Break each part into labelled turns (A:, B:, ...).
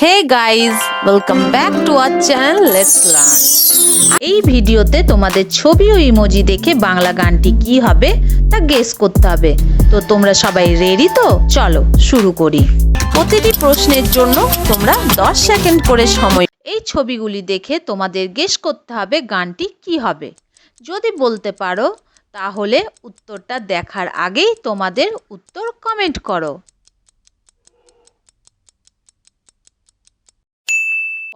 A: Hey guys, welcome back to our channel Let's Learn. এই ভিডিওতে তোমাদের ছবি ও ইমোজি দেখে বাংলা গানটি কি হবে তা গেস করতে হবে। তো তোমরা সবাই রেডি তো? চলো শুরু করি। প্রতিটি প্রশ্নের জন্য তোমরা 10 সেকেন্ড করে সময়। এই ছবিগুলি দেখে তোমাদের গেস করতে হবে গানটি কি হবে। যদি বলতে পারো তাহলে উত্তরটা দেখার আগেই তোমাদের উত্তর কমেন্ট করো।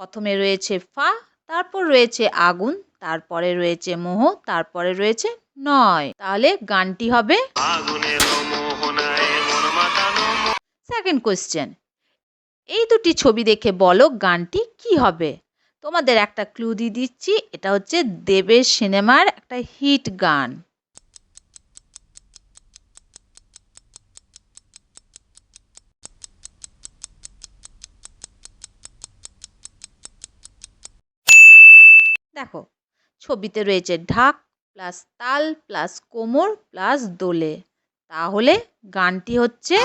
A: প্রথমে রয়েছে ফা, তারপর রয়েছে আগুন, তারপরে রয়েছে মোহ, তারপরে রয়েছে নয়। তাহলে গানটি হবে সেকেন্ড কোয়েশ্চেন। এই দুটি ছবি দেখে বলো গানটি কি হবে। তোমাদের একটা ক্লু দিয়ে দিচ্ছি, এটা হচ্ছে দেবের সিনেমার একটা হিট গান। দেখো ছবিতে রয়েছে ঢাক প্লাস তাল প্লাস কোমর প্লাস দোলে। তাহলে গানটি হচ্ছে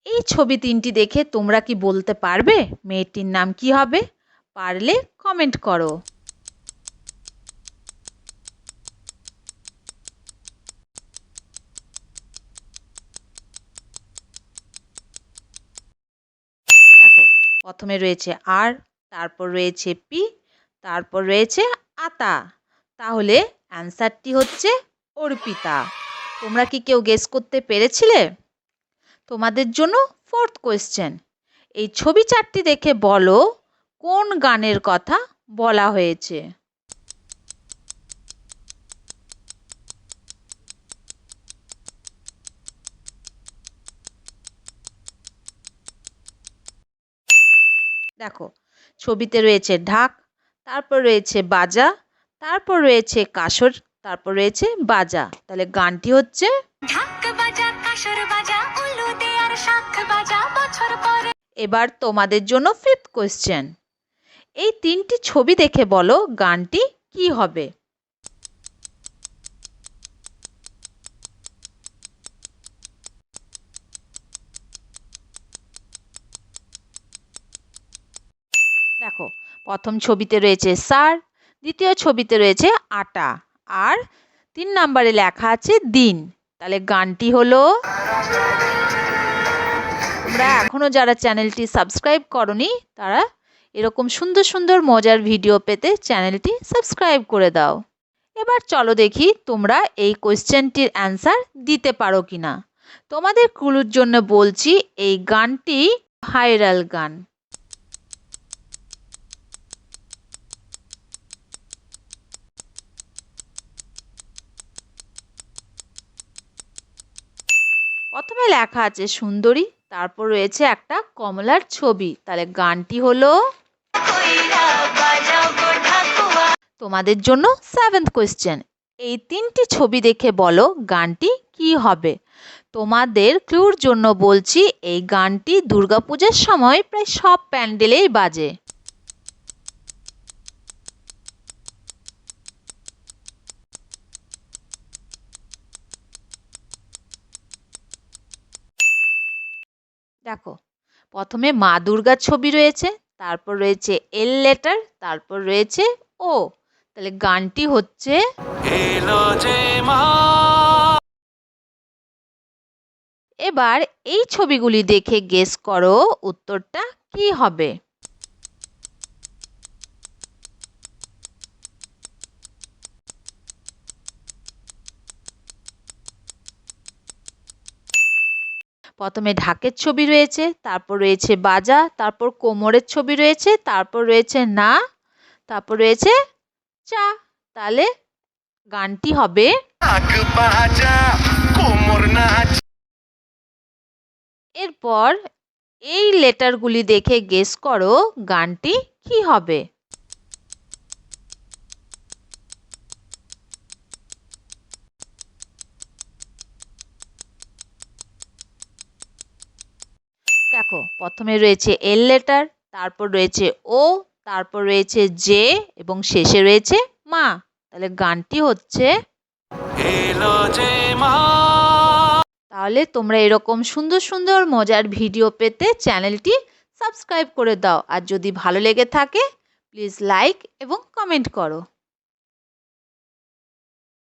A: এই ছবি তিনটি দেখে তোমরা কি বলতে পারবে মেয়েটির নাম কি হবে? পারলে কমেন্ট করো। দেখো প্রথমে রয়েছে আর, তারপর রয়েছে পি, তারপর রয়েছে আতা। তাহলে অ্যান্সারটি হচ্ছে অর্পিতা। তোমরা কি কেউ গেস করতে পেরেছিলে? তোমাদের জন্য ফোর্থ কোয়েশ্চেন। এই ছবি চারটি দেখে বলো কোন গানের কথা বলা হয়েছে। দেখো ছবিতে রয়েছে ঢাক, তারপর রয়েছে বাজা, তারপর রয়েছে কাসর, তারপর রয়েছে বাজা। তাহলে গানটি হচ্ছে এবার তোমাদের জন্য ফিফথ কোয়েশ্চেন। এই তিনটি ছবি দেখে বলো গানটি কি হবে। দেখো প্রথম ছবিতে রয়েছে সার, দ্বিতীয় ছবিতে রয়েছে আটা, আর 3 নম্বরে লেখা আছে দিন। তাহলে গানটি হলো, তোমরা এখনো যারা চ্যানেলটি সাবস্ক্রাইব করনি তারা এরকম সুন্দর সুন্দর মজার ভিডিও পেতে চ্যানেলটি সাবস্ক্রাইব করে দাও। এবার চলো দেখি তোমরা এই কোয়েশ্চেনটির অ্যান্সার দিতে পারো কিনা। তোমাদের ক্লুর জন্য বলছি এই গানটি ভাইরাল গান। প্রথমে লেখা আছে সুন্দরী, তারপর রয়েছে একটা কমলার ছবি। তাহলে গানটি হলো তোমাদের জন্য সেভেন্থ কোয়েশ্চেন। এই তিনটি ছবি দেখে বলো গানটি কি হবে। তোমাদের ক্লুর জন্য বলছি এই গানটি দুর্গাপূজার সময় প্রায় সব প্যান্ডেলেই বাজে। দেখো প্রথমে মা দুর্গার ছবি রয়েছে, তারপর রয়েছে এল লেটার, তারপর রয়েছে ও। তাহলে গানটি হচ্ছে এবার এই ছবিগুলি দেখে গেস করো উত্তরটা কি হবে। প্রথমে ঢাকের ছবি রয়েছে, তারপর রয়েছে বাজা, তারপর কোমরের ছবি রয়েছে, তারপর রয়েছে না, তারপর রয়েছে চা। তাহলে গানটি হবে এরপর এই লেটারগুলি দেখে গেস করো গানটি কি হবে। দেখো প্রথমে রয়েছে এল লেটার, তারপর রয়েছে ও, তারপর রয়েছে জে এবং শেষে রয়েছে মা। তাহলে গানটি হচ্ছে তাহলে তোমরা এরকম সুন্দর সুন্দর মজার ভিডিও পেতে চ্যানেলটি সাবস্ক্রাইব করে দাও। আর যদি ভালো লেগে থাকে প্লিজ লাইক এবং কমেন্ট করো।